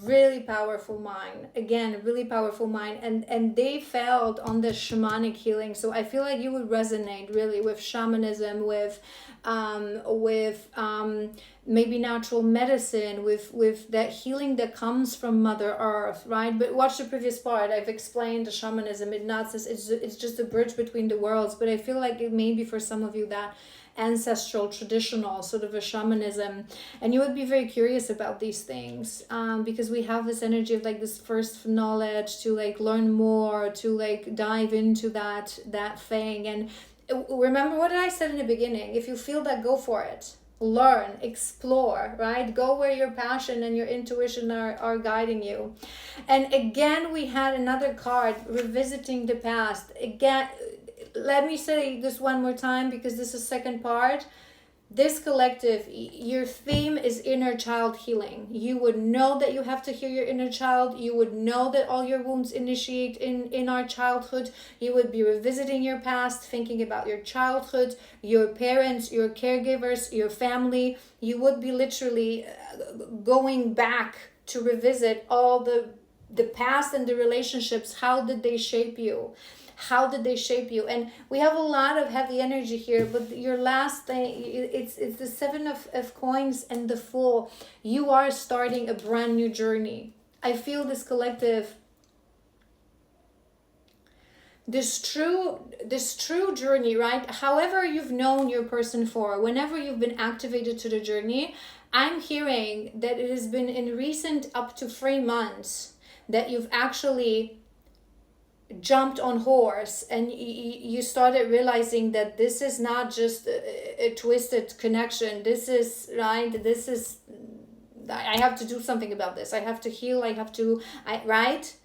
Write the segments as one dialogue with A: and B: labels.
A: really powerful mind. Again, really powerful mind. And they failed on the shamanic healing. So I feel like you would resonate really with shamanism, with maybe natural medicine, with that healing that comes from Mother Earth, right? But watch the previous part. I've explained the shamanism. It's just a bridge between the worlds. But I feel like it may be for some of you that ancestral, traditional sort of a shamanism, and you would be very curious about these things, because we have this energy of like this first knowledge to like learn more, to like dive into that thing. And remember what I said in the beginning: if you feel that, go for it. Learn, explore, right? Go where your passion and your intuition are guiding you. And again, we had another card, revisiting the past. Again, let me say this one more time, because this is second part. This collective, your theme is inner child healing. You would know that you have to heal your inner child. You would know that all your wounds initiate in our childhood. You would be revisiting your past, thinking about your childhood, your parents, your caregivers, your family. You would be literally going back to revisit all the past and the relationships. How did they shape you? How did they shape you? And we have a lot of heavy energy here, but your last thing, it's the Seven of Coins and the Fool. You are starting a brand new journey. I feel this collective, this true journey, right? However you've known your person for, whenever you've been activated to the journey, I'm hearing that it has been in recent up to 3 months that you've actually jumped on horse, and you started realizing that this is not just a twisted connection. This is right. This is, I have to do something about this. I have to heal. Right?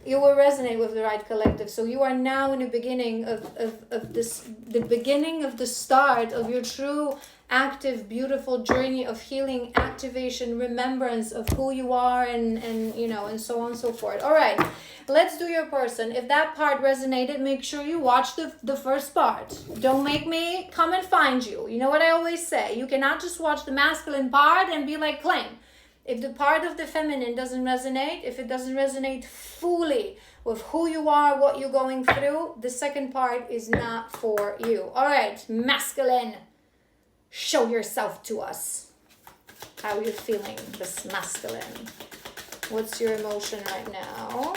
A: You will resonate with the right collective. So you are now in the beginning of this, the beginning of the start of your true active, beautiful journey of healing, activation, remembrance of who you are, and you know, and so on and so forth. All right, let's do your person. If that part resonated, make sure you watch the first part. Don't make me come and find you. You know what I always say, you cannot just watch the masculine part and be like, claim. If the part of the feminine doesn't resonate, if it doesn't resonate fully with who you are, what you're going through, the second part is not for you. All right, masculine, show yourself to us. How are you feeling, this masculine? What's your emotion right now?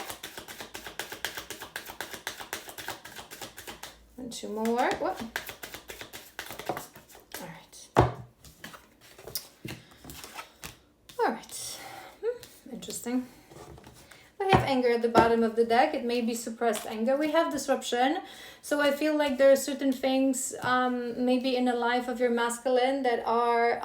A: And 2 more. What? All right. Interesting. We have anger at the bottom of the deck. It may be suppressed anger. We have disruption. So I feel like there are certain things maybe in the life of your masculine that are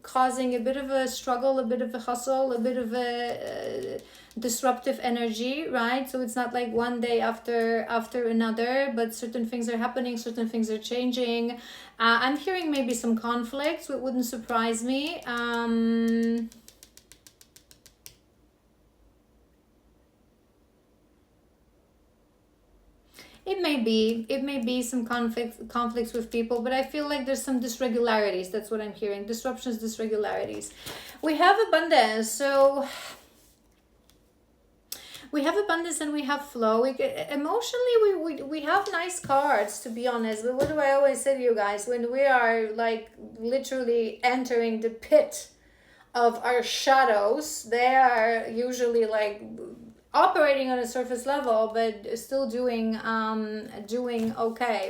A: causing a bit of a struggle, a bit of a hustle, a bit of a disruptive energy, right? So it's not like one day after another, but certain things are happening, certain things are changing. I'm hearing maybe some conflicts. It wouldn't surprise me. It may be some conflicts with people, but I feel like there's some dysregularities. That's what I'm hearing. Disruptions, dysregularities. We have abundance. So we have abundance and we have flow. Emotionally, we have nice cards, to be honest. But what do I always say to you guys? When we are like literally entering the pit of our shadows, they are usually like operating on a surface level, but still doing okay.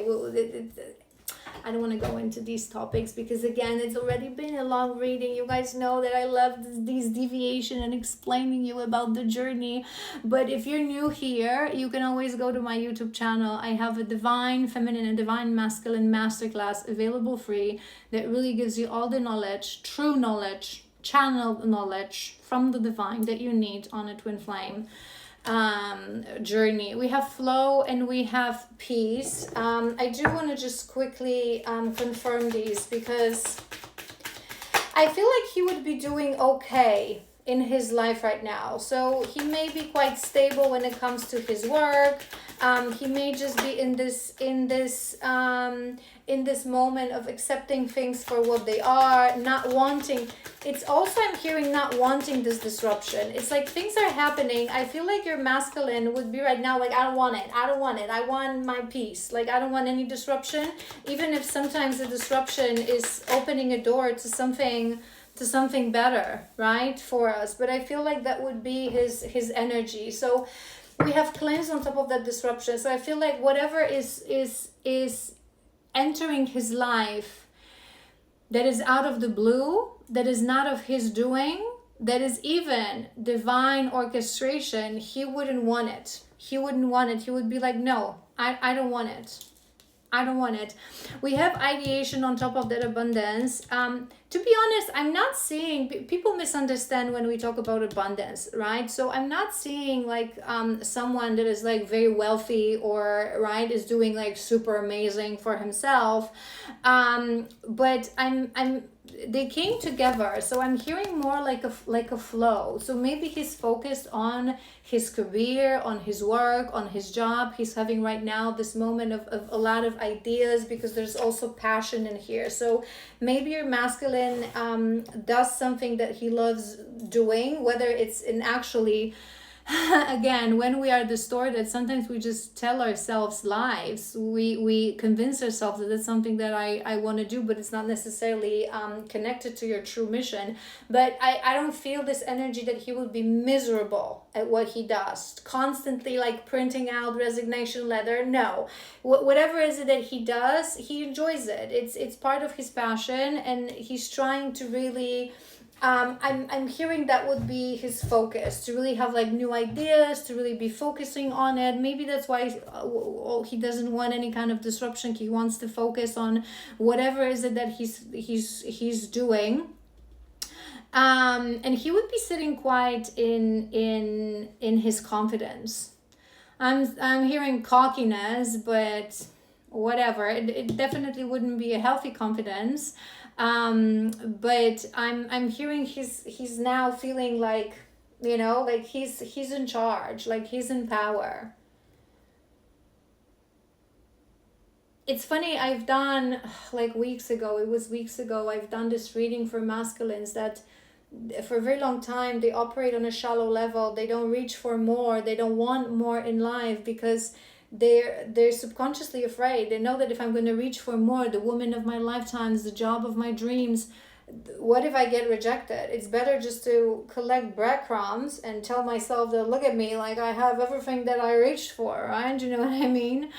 A: I don't want to go into these topics because again, it's already been a long reading. You guys know that I love these deviation and explaining you about the journey. But if you're new here, you can always go to my YouTube channel. I have a Divine Feminine and Divine Masculine Masterclass available free that really gives you all the knowledge, true knowledge, channeled knowledge from the divine that you need on a twin flame journey. We have flow and we have peace. I do want to just quickly confirm these because I feel like he would be doing okay in his life right now. So he may be quite stable when it comes to his work. He may just be in this moment of accepting things for what they are, not wanting. It's also, I'm hearing, not wanting this disruption. It's like things are happening. I feel like your masculine would be right now like, I don't want it. I want my peace. Like, I don't want any disruption. Even if sometimes the disruption is opening a door to something better, right, for us. But I feel like that would be his energy. So we have cleanse on top of that disruption. So I feel like whatever is entering his life that is out of the blue, that is not of his doing, that is even divine orchestration, he wouldn't want it. He would be like, no, I don't want it. I don't want it. We have ideation on top of that abundance. To be honest, I'm not seeing, people misunderstand when we talk about abundance, right? So I'm not seeing like someone that is like very wealthy or, right, is doing like super amazing for himself. But they came together. So I'm hearing more like a flow. So maybe he's focused on his career, on his work, on his job. He's having right now this moment of a lot of ideas, because there's also passion in here. So maybe your masculine does something that he loves doing, whether it's in actually, again, when we are distorted, sometimes we just tell ourselves lies. We convince ourselves that it's something that I want to do, but it's not necessarily connected to your true mission. But I don't feel this energy that he would be miserable at what he does, constantly like printing out resignation letter. No, whatever is it that he does, he enjoys it. It's part of his passion, and he's trying to really I'm hearing that would be his focus, to really have like new ideas, to really be focusing on it. Maybe that's why he doesn't want any kind of disruption. He wants to focus on whatever is it that he's doing. And he would be sitting quite in his confidence. I'm hearing cockiness, but whatever. It definitely wouldn't be a healthy confidence. But I'm hearing he's now feeling like, you know, like he's in charge, like he's in power. It's funny, I've done like weeks ago, I've done this reading for masculines that for a very long time they operate on a shallow level. They don't reach for more. They don't want more in life because they're subconsciously afraid. They know that if I'm going to reach for more, the woman of my lifetimes, the job of my dreams, what if I get rejected? It's better just to collect breadcrumbs and tell myself that, look at me, like I have everything that I reached for, right? You know what I mean?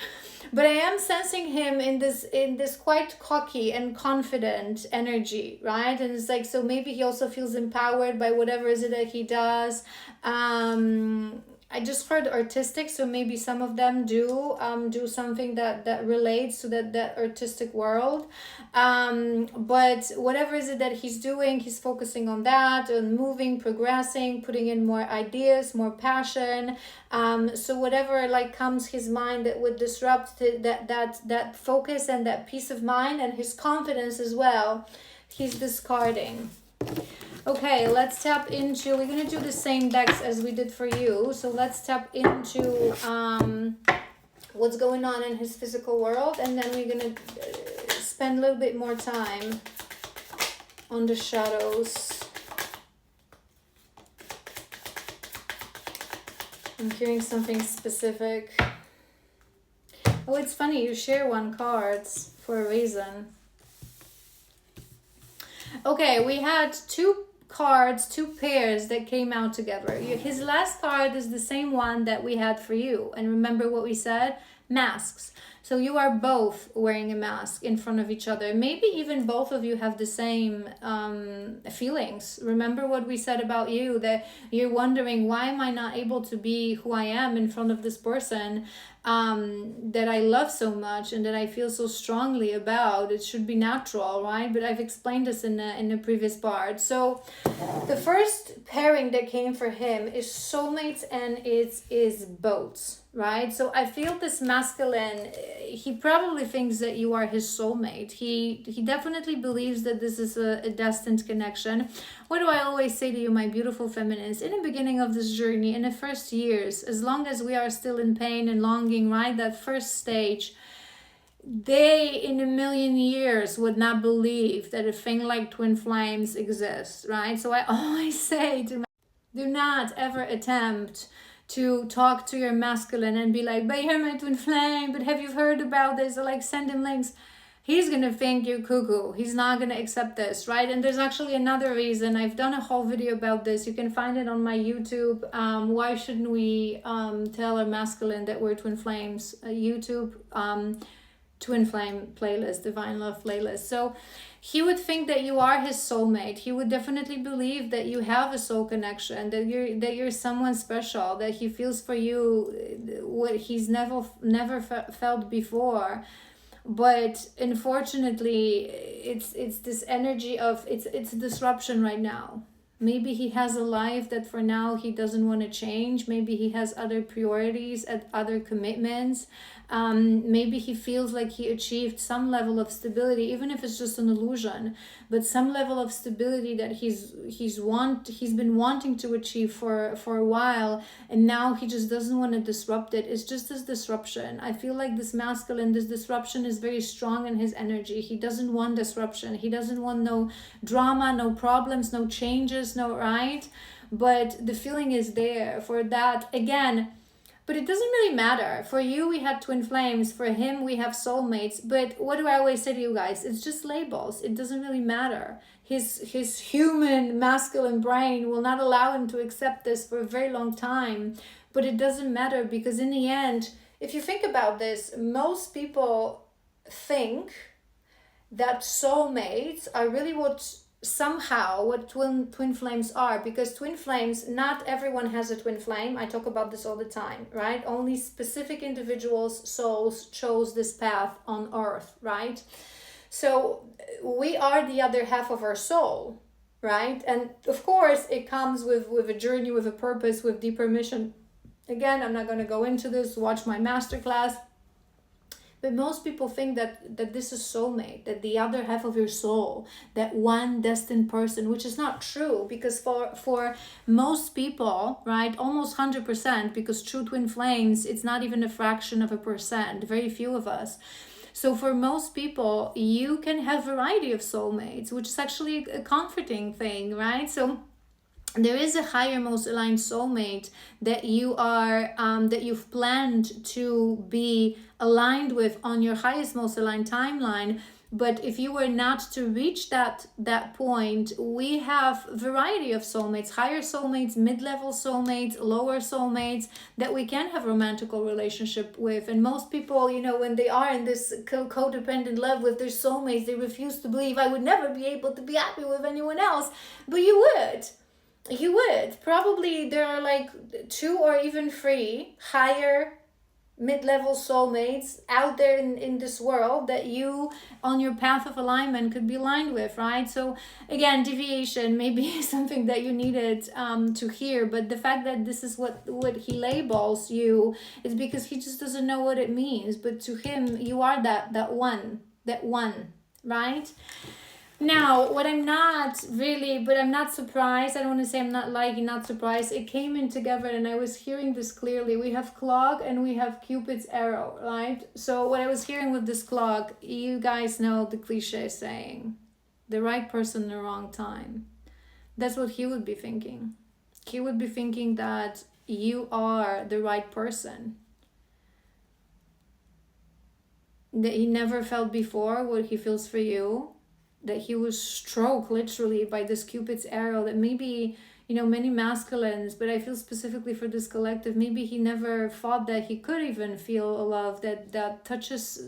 A: But I am sensing him in this quite cocky and confident energy, right? And it's like, so maybe he also feels empowered by whatever is it that he does. I just heard artistic, so maybe some of them do something that relates to that artistic world. But whatever is it that he's doing, he's focusing on that, and moving, progressing, putting in more ideas, more passion. So whatever like comes his mind that would disrupt that focus and that peace of mind and his confidence as well, he's discarding. Okay, let's tap into, we're going to do the same decks as we did for you. So let's tap into what's going on in his physical world. And then we're going to spend a little bit more time on the shadows. I'm hearing something specific. Oh, it's funny, you share one cards for a reason. Okay, we had two pairs that came out together. His last card is the same one that we had for you. And remember what we said? Masks. So you are both wearing a mask in front of each other. Maybe even both of you have the same feelings. Remember what we said about you, that you're wondering, why am I not able to be who I am in front of this person that I love so much and that I feel so strongly about? It should be natural, right? But I've explained this in the previous part. So the first pairing that came for him is soulmates, and it is boats, right? So I feel this masculine he probably thinks that you are his soulmate. He definitely believes that this is a destined connection. What do I always say to you, my beautiful feminines? In the beginning of this journey, in the first years, as long as we are still in pain and longing, right, that first stage, they in a million years would not believe that a thing like twin flames exists, right? So I always say to do not ever attempt to talk to your masculine and be like, but you're my twin flame, but have you heard about this? Or like send him links. He's gonna think you're cuckoo. He's not gonna accept this, right? And there's actually another reason. I've done a whole video about this. You can find it on my YouTube. Why shouldn't we tell our masculine that we're twin flames? YouTube twin flame playlist, divine love playlist. So he would think that you are his soulmate. He would definitely believe that you have a soul connection, that you're someone special, that he feels for you what he's never felt before. But unfortunately, it's this energy of it's a disruption right now. Maybe he has a life that for now he doesn't want to change. Maybe he has other priorities and other commitments. Maybe he feels like he achieved some level of stability, even if it's just an illusion, but some level of stability that he's been wanting to achieve for a while, and now he just doesn't want to disrupt it. It's just this disruption. I feel like this masculine, this disruption is very strong in his energy. He doesn't want disruption. He doesn't want no drama, no problems, no changes, no, right? But the feeling is there for that again. But it doesn't really matter. For you, we had twin flames. For him, we have soulmates. But what do I always say to you guys? It's just labels. It doesn't really matter. His human masculine brain will not allow him to accept this for a very long time. But it doesn't matter, because in the end, if you think about this, most people think that soulmates are really what twin flames are, because twin flames, not everyone has a twin flame. I talk about this all the time, right? Only specific individuals, souls chose this path on earth, right? So we are the other half of our soul, right? And of course it comes with a journey, with a purpose, with deeper mission. Again, I'm not going to go into this. Watch my masterclass. But most people think that this is soulmate, that the other half of your soul, that one destined person, which is not true, because for most people, right, almost 100%, because true twin flames, it's not even a fraction of a percent, very few of us. So for most people, you can have a variety of soulmates, which is actually a comforting thing, right? So there is a higher, most aligned soulmate that you are that you've planned to be aligned with on your highest, most aligned timeline. But if you were not to reach that point, we have a variety of soulmates, higher soulmates, mid-level soulmates, lower soulmates that we can have a romantical relationship with. And most people, when they are in this codependent love with their soulmates, they refuse to believe, I would never be able to be happy with anyone else. But you would. You would. Probably there are like 2 or even 3 higher mid-level soulmates out there in this world that you on your path of alignment could be aligned with, right? So again, deviation may be something that you needed to hear, but the fact that this is what he labels you is because he just doesn't know what it means. But to him, you are that one, right? Now, what I'm not surprised. I don't want to say I'm not liking, not surprised. It came in together and I was hearing this clearly. We have clock and we have Cupid's arrow, right? So what I was hearing with this clock, you guys know the cliche saying, the right person in the wrong time. That's what he would be thinking. He would be thinking that you are the right person. That he never felt before what he feels for you. That he was struck literally by this Cupid's arrow, that maybe, many masculines, but I feel specifically for this collective, maybe he never thought that he could even feel a love that touches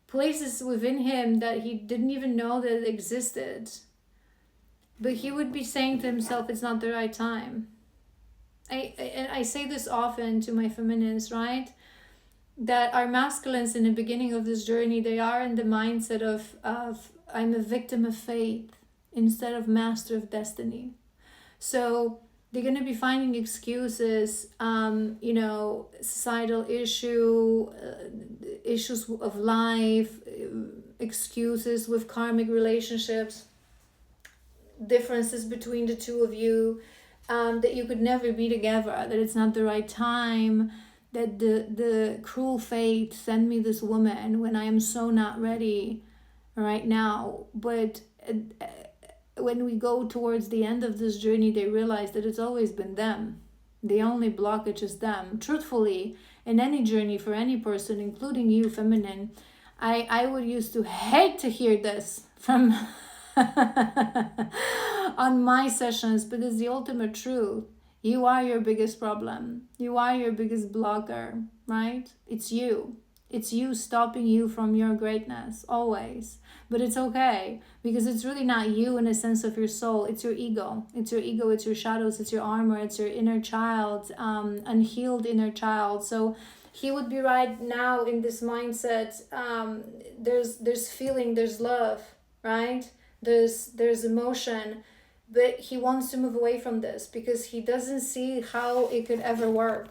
A: places within him that he didn't even know that existed. But he would be saying to himself, it's not the right time. I say this often to my feminines, right? That our masculines in the beginning of this journey, they are in the mindset of I'm a victim of fate instead of master of destiny. So They're going to be finding excuses, societal issues of life, excuses with karmic relationships, differences between the two of you, that you could never be together, that it's not the right time, that the cruel fate sent me this woman when I am so not ready right now. But when we go towards the end of this journey, they realize that it's always been them. The only blockage is them. Truthfully, in any journey for any person, including you, feminine, I would used to hate to hear this from on my sessions, but it's the ultimate truth. You are your biggest problem. You are your biggest blocker, right? It's you. It's you stopping you from your greatness, always. But it's okay, because it's really not you in a sense of your soul. It's your ego. It's your ego, it's your shadows, it's your armor, it's your inner child, unhealed inner child. So he would be right now in this mindset. There's feeling, there's love, right? There's emotion, but he wants to move away from this because he doesn't see how it could ever work,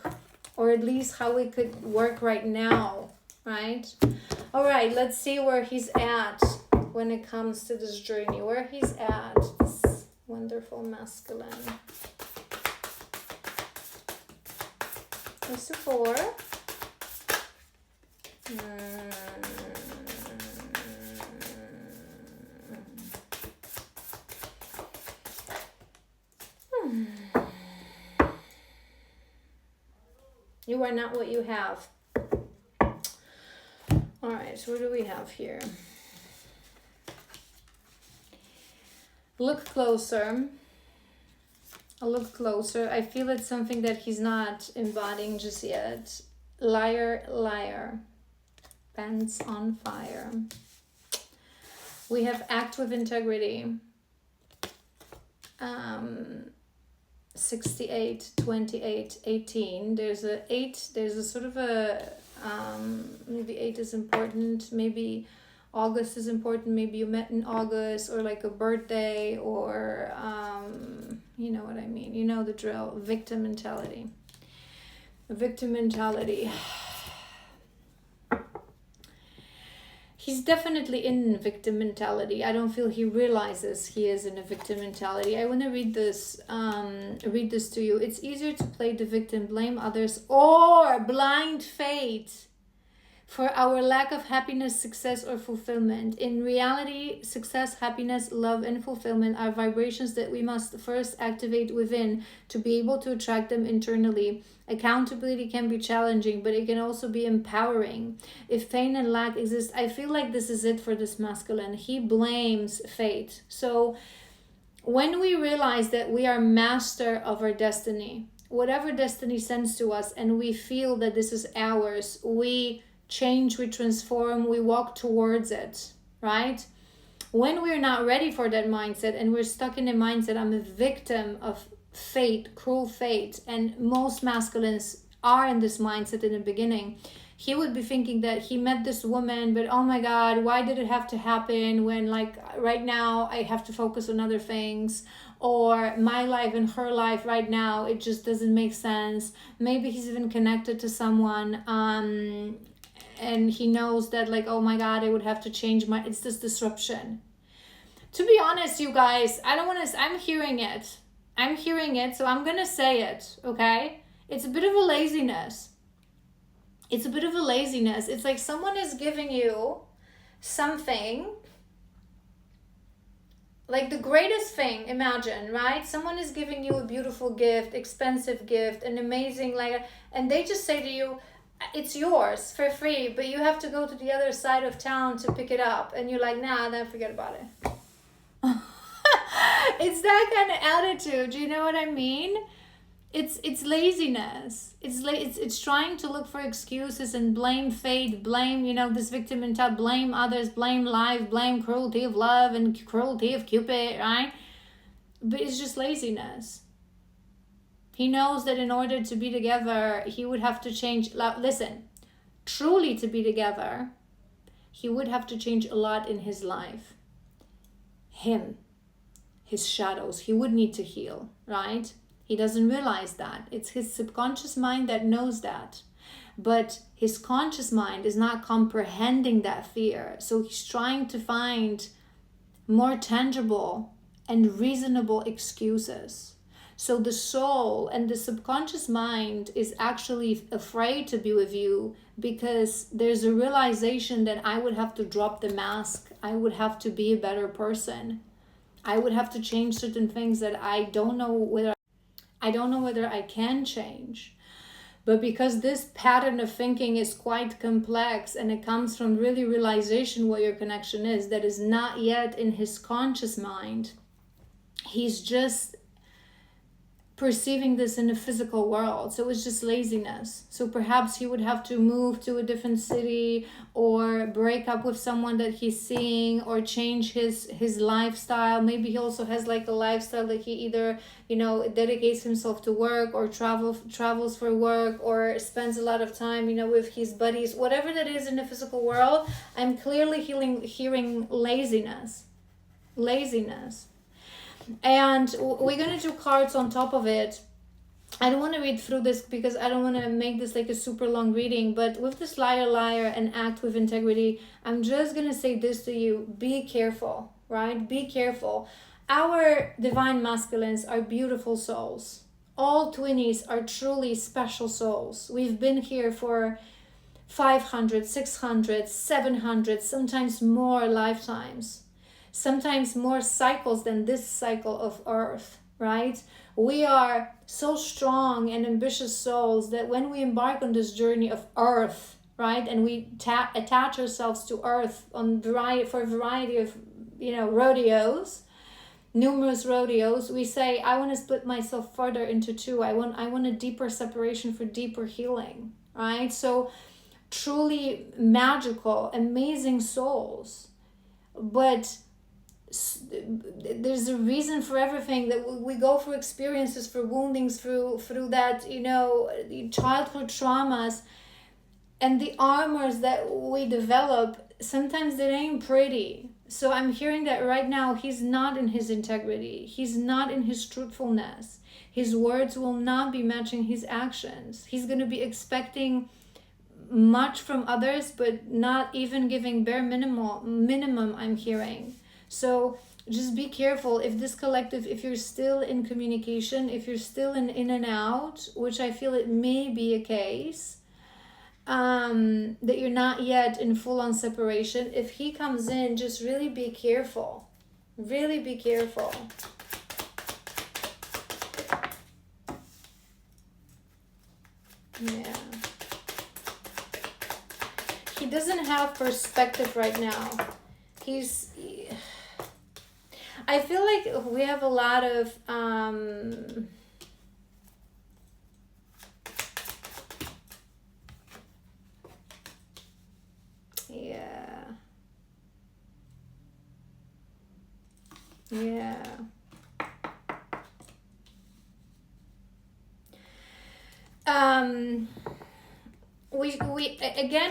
A: or at least how it could work right now, right? All right, let's see where he's at when it comes to this journey, where he's at, this wonderful masculine. Ace of 4. You are not what you have. All right, so what do we have here? Look closer. Look closer. I feel it's something that he's not embodying just yet. Liar, liar. Pants on fire. We have act with integrity. 68, 28, 18. There's a 8. There's a sort of a maybe 8 is important. Maybe August is important. Maybe you met in August, or like a birthday, or you know what I mean. You know the drill. Victim mentality. Victim mentality. He's definitely in victim mentality. I don't feel he realizes he is in a victim mentality. I want to read this to you. It's easier to play the victim, blame others, or blind fate for our lack of happiness, success, or fulfillment. In reality, success, happiness, love, and fulfillment are vibrations that we must first activate within to be able to attract them internally. Accountability can be challenging, but it can also be empowering. If pain and lack exist, I feel like this is it for this masculine. He blames fate. So when we realize that we are master of our destiny, whatever destiny sends to us, and we feel that this is ours, we change, we transform, we walk towards it, right? When we're not ready for that mindset and we're stuck in a mindset, I'm a victim of fate, cruel fate, and most masculines are in this mindset in the beginning. He would be thinking that he met this woman, but oh my God, why did it have to happen when, like, right now I have to focus on other things, or my life and her life right now, it just doesn't make sense. Maybe he's even connected to someone, and he knows that, like, oh my God, I would have to change it's this disruption. To be honest, you guys, I'm hearing it, so I'm gonna say it, okay? It's a bit of a laziness. It's like someone is giving you something, like the greatest thing, imagine, right? Someone is giving you a beautiful gift, expensive gift, an amazing, and they just say to you, it's yours for free, but you have to go to the other side of town to pick it up. And you're like, nah, then forget about it. It's that kind of attitude. You know what I mean? It's laziness. It's trying to look for excuses and blame fate, blame, this victim mentality, blame others, blame life, blame cruelty of love and cruelty of Cupid, right? But it's just laziness. He knows that in order to be together, he would have to change. Listen, truly to be together, he would have to change a lot in his life. Him, his shadows, he would need to heal, right? He doesn't realize that. It's his subconscious mind that knows that. But his conscious mind is not comprehending that fear. So he's trying to find more tangible and reasonable excuses. So the soul and the subconscious mind is actually afraid to be with you because there's a realization that I would have to drop the mask. I would have to be a better person. I would have to change certain things that I don't know whether I can change. But because this pattern of thinking is quite complex and it comes from really realization what your connection is, that is not yet in his conscious mind, he's just perceiving this in the physical world. So it's just laziness. So perhaps he would have to move to a different city or break up with someone that he's seeing or change his lifestyle. Maybe he also has like a lifestyle that he either, dedicates himself to work or travels for work or spends a lot of time, with his buddies. Whatever that is in the physical world, I'm clearly hearing laziness. And we're going to do cards on top of it. I don't want to read through this because I don't want to make this like a super long reading. But with this liar, and act with integrity, I'm just going to say this to you. Be careful, right? Be careful. Our divine masculines are beautiful souls. All twinnies are truly special souls. We've been here for 500, 600, 700, sometimes more lifetimes. Sometimes more cycles than this cycle of earth, right? We are so strong and ambitious souls that when we embark on this journey of earth, right, and we attach ourselves to earth for a variety of, rodeos, numerous rodeos, we say, I want to split myself further into two. I want a deeper separation for deeper healing, right? So truly magical, amazing souls. But there's a reason for everything, that we go through experiences, for woundings, through that, childhood traumas, and the armors that we develop, sometimes they ain't pretty. So I'm hearing that right now he's not in his integrity. He's not in his truthfulness. His words will not be matching his actions. He's going to be expecting much from others, but not even giving bare minimum, I'm hearing. So just be careful if this collective, if you're still in communication, if you're still in and out, which I feel it may be a case, that you're not yet in full-on separation. If he comes in, just really be careful. Really be careful. Yeah. He doesn't have perspective right now. I feel like we have a lot of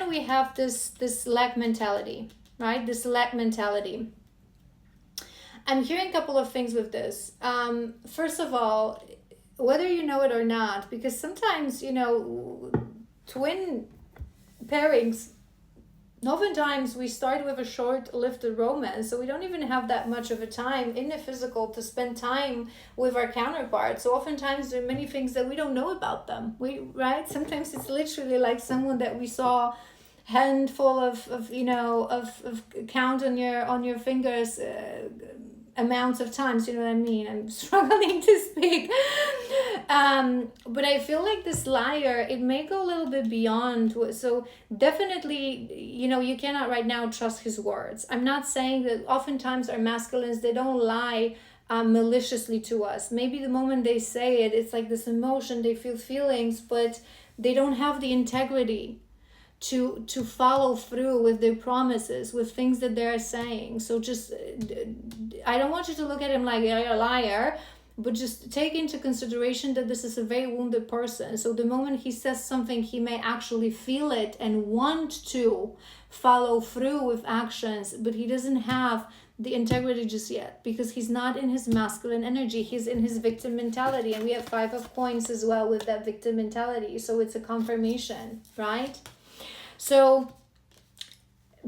A: we have this lack mentality, right? This lack mentality. I'm hearing a couple of things with this. First of all, whether you know it or not, because sometimes, twin pairings, oftentimes we start with a short-lived romance, so we don't even have that much of a time in the physical to spend time with our counterparts. So oftentimes there are many things that we don't know about them. Right? Sometimes it's literally like someone that we saw handful of count on your fingers amounts of times, you know what I mean? I'm struggling to speak. But I feel like this liar, it may go a little bit beyond. So definitely, you cannot right now trust his words. I'm not saying that oftentimes our masculines, they don't lie maliciously to us. Maybe the moment they say it, it's like this emotion, they feel feelings, but they don't have the integrity to follow through with their promises, with things that they're saying. So just, I don't want you to look at him like you're a liar, but just take into consideration that this is a very wounded person. So the moment he says something, he may actually feel it and want to follow through with actions, but he doesn't have the integrity just yet, because he's not in his masculine energy. He's in his victim mentality, and we have 5 of coins as well with that victim mentality. So it's a confirmation, right? So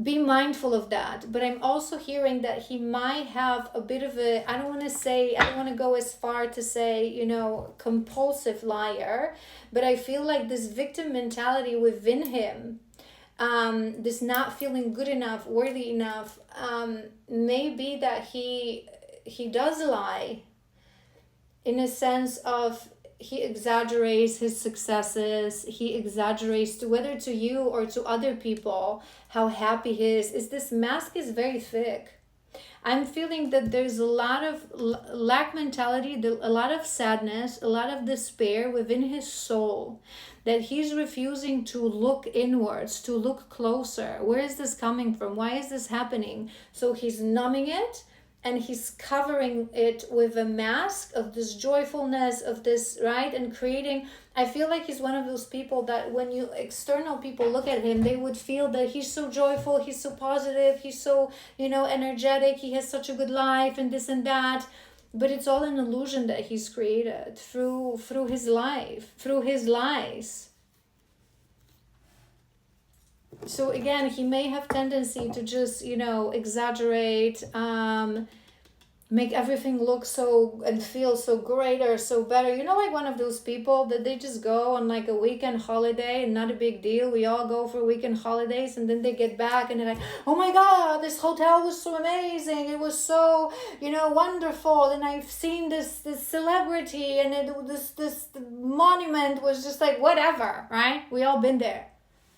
A: be mindful of that. But I'm also hearing that he might have a bit of a, I don't want to go as far to say, you know, compulsive liar, but I feel like this victim mentality within him, this not feeling good enough, worthy enough, maybe that he does lie, in a sense of he exaggerates his successes. He exaggerates to, whether to you or to other people, how happy he is this mask is very thick. I'm feeling that there's a lot of lack mentality, a lot of sadness, a lot of despair within his soul, that he's refusing to look inwards, to look closer. Where is this coming from? Why is this happening? So he's numbing it, and he's covering it with a mask of this joyfulness, of this, right? And creating, I feel like he's one of those people that when you external people look at him, they would feel that he's so joyful, he's so positive, he's so, you know, energetic, he has such a good life and this and that. But it's all an illusion that he's created through his life, through his lies. So again, he may have tendency to just, you know, exaggerate, make everything look so and feel so great or so better. You know, like one of those people that they just go on like a weekend holiday and not a big deal. We all go for weekend holidays, and then they get back and they're like, oh my God, this hotel was so amazing. It was so, you know, wonderful. And I've seen this celebrity, and this monument was just like whatever, right? We all been there.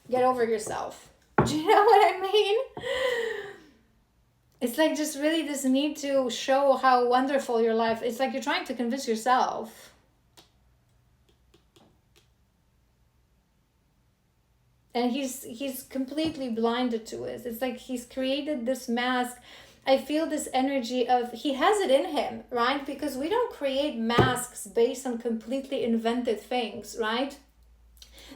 A: Get over yourself. Do you know what I mean? It's like just really this need to show how wonderful your life is. It's like you're trying to convince yourself. And he's completely blinded to it. It's like he's created this mask. I feel this energy of, he has it in him, right? Because we don't create masks based on completely invented things, right?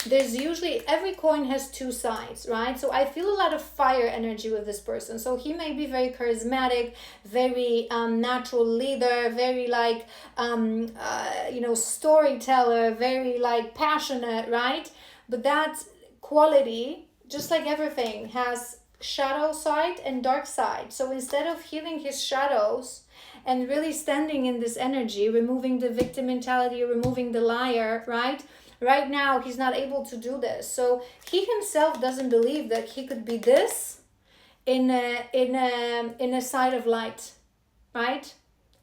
A: There's usually, every coin has 2 sides, right? So I feel a lot of fire energy with this person. So he may be very charismatic, very natural leader, very like, you know, storyteller, very like passionate, right? But that quality, just like everything, has shadow side and dark side. So instead of healing his shadows and really standing in this energy, removing the victim mentality, removing the liar, right? Right now, he's not able to do this. So he himself doesn't believe that he could be this in a side of light, right?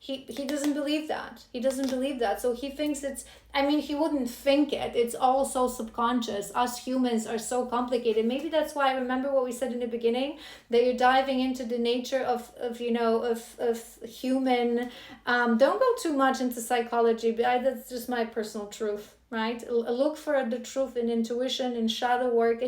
A: He doesn't believe that. He doesn't believe that. So he thinks it's, I mean, he wouldn't think it. It's all so subconscious. Us humans are so complicated. Maybe that's why, remember what we said in the beginning, that you're diving into the nature of you know, of human, don't go too much into psychology, but that's just my personal truth. Right? Look for the truth in intuition, in shadow work.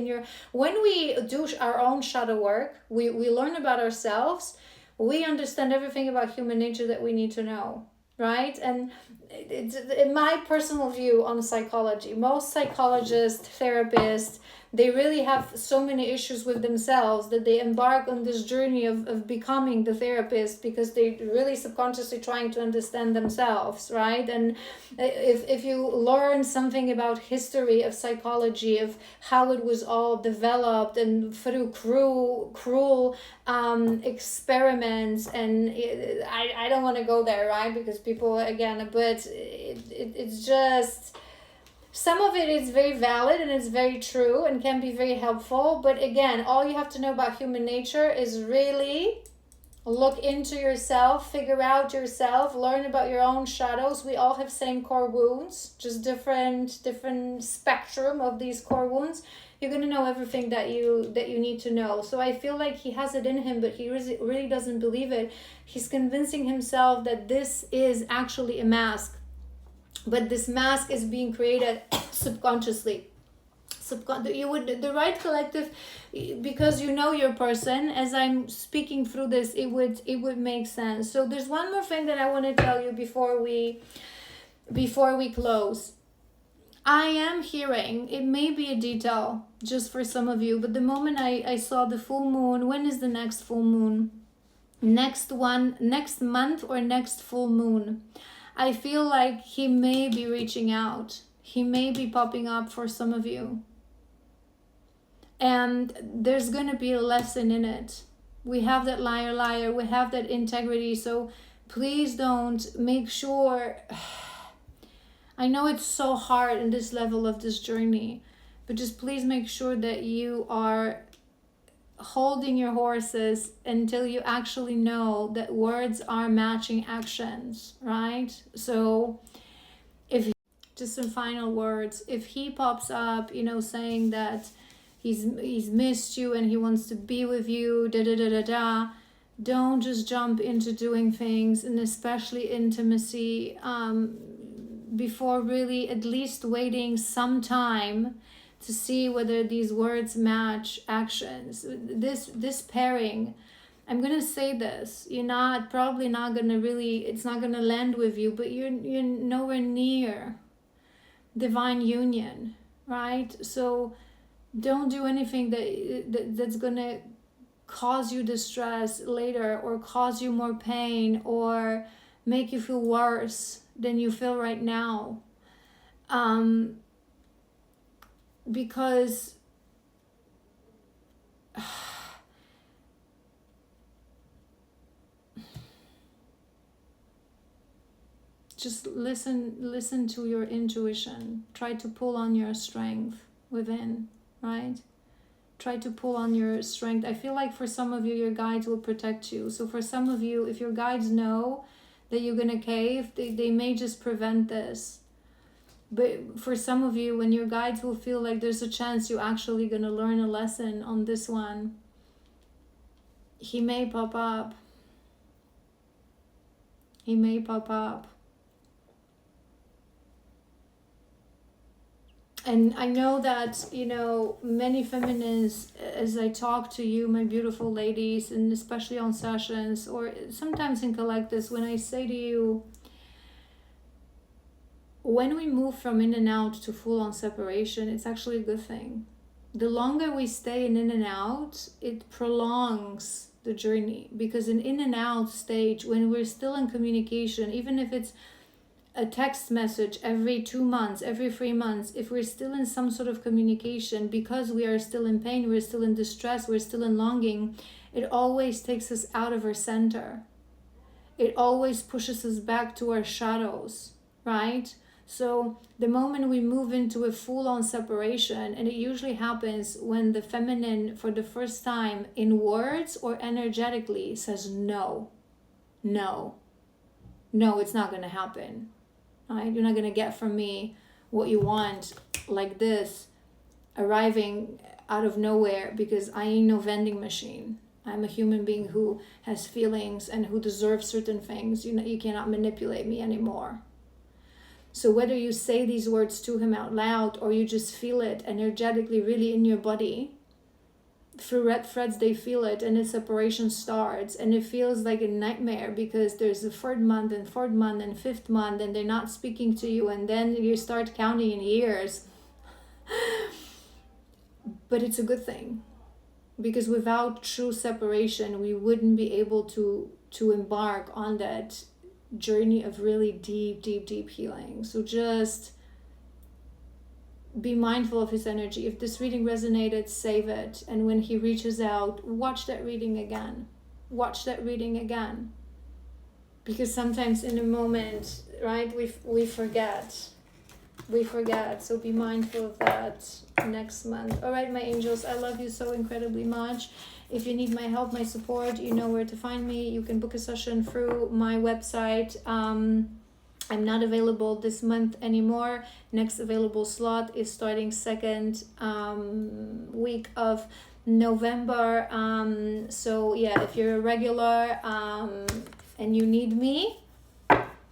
A: When we do our own shadow work, we learn about ourselves. We understand everything about human nature that we need to know, right? And it's, in my personal view on psychology, most psychologists, therapists, they really have so many issues with themselves that they embark on this journey of becoming the therapist, because they're really subconsciously trying to understand themselves, right? And if you learn something about history of psychology, of how it was all developed and through cruel experiments, and I don't want to go there, right? Because people, again, but it's just... Some of it is very valid and it's very true and can be very helpful. But again, all you have to know about human nature is really look into yourself, figure out yourself, learn about your own shadows. We all have same core wounds, just different spectrum of these core wounds. You're going to know everything that you need to know. So I feel like he has it in him, but he really doesn't believe it. He's convincing himself that this is actually a mask. But this mask is being created subconsciously. The right collective, because you know your person, as I'm speaking through this, it would make sense. So there's one more thing that I want to tell you before we close. I am hearing, it may be a detail just for some of you, but the moment I saw the full moon, when is the next full moon? next month or next full moon. I feel like he may be reaching out. He may be popping up for some of you. And there's going to be a lesson in it. We have that liar, we have that integrity. So please don't, make sure. I know it's so hard in this level of this journey, but just please make sure that you are holding your horses until you actually know that words are matching actions, right? So if, just some final words, if he pops up, saying that he's missed you and he wants to be with you, don't just jump into doing things, and especially intimacy, before really at least waiting some time to see whether these words match actions. This pairing, I'm gonna say this, probably not gonna really, it's not gonna land with you, but you're nowhere near divine union, right? So don't do anything that's gonna cause you distress later, or cause you more pain, or make you feel worse than you feel right now. Because just listen to your intuition. Try to pull on your strength within, right? Try to pull on your strength. I feel like for some of you, your guides will protect you. So for some of you, if your guides know that you're gonna cave, they may just prevent this. But for some of you, when your guides will feel like there's a chance you're actually gonna learn a lesson on this one, he may pop up. He may pop up. And I know that, many feminines, as I talk to you, my beautiful ladies, and especially on sessions, or sometimes in collectives, when I say to you, when we move from in and out to full-on separation, it's actually a good thing. The longer we stay in and out, it prolongs the journey. Because in and out stage, when we're still in communication, even if it's a text message every 2 months, every 3 months, if we're still in some sort of communication, because we are still in pain, we're still in distress, we're still in longing, it always takes us out of our center. It always pushes us back to our shadows, right? So the moment we move into a full-on separation, and it usually happens when the feminine, for the first time, in words or energetically, says no, it's not going to happen. Right? You're not going to get from me what you want like this, arriving out of nowhere, because I ain't no vending machine. I'm a human being who has feelings and who deserves certain things. You cannot manipulate me anymore. So whether you say these words to him out loud, or you just feel it energetically really in your body, through red threads they feel it, and the separation starts, and it feels like a nightmare, because there's the third month and fourth month and fifth month, and they're not speaking to you, and then you start counting in years. But it's a good thing, because without true separation, we wouldn't be able to embark on that journey of really deep healing. So just be mindful of his energy. If this reading resonated, save it. And when he reaches out, watch that reading again. Because sometimes in a moment, right, we forget. So be mindful of that next month. All right, my angels, I love you so incredibly much. If you need my help, my support, you know where to find me. You can book a session through my website. I'm not available this month anymore. Next available slot is starting second week of November. So yeah, if you're a regular and you need me,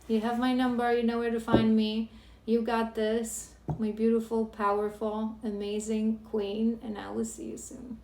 A: you have my number, you know where to find me. You got this, my beautiful, powerful, amazing queen, and I will see you soon.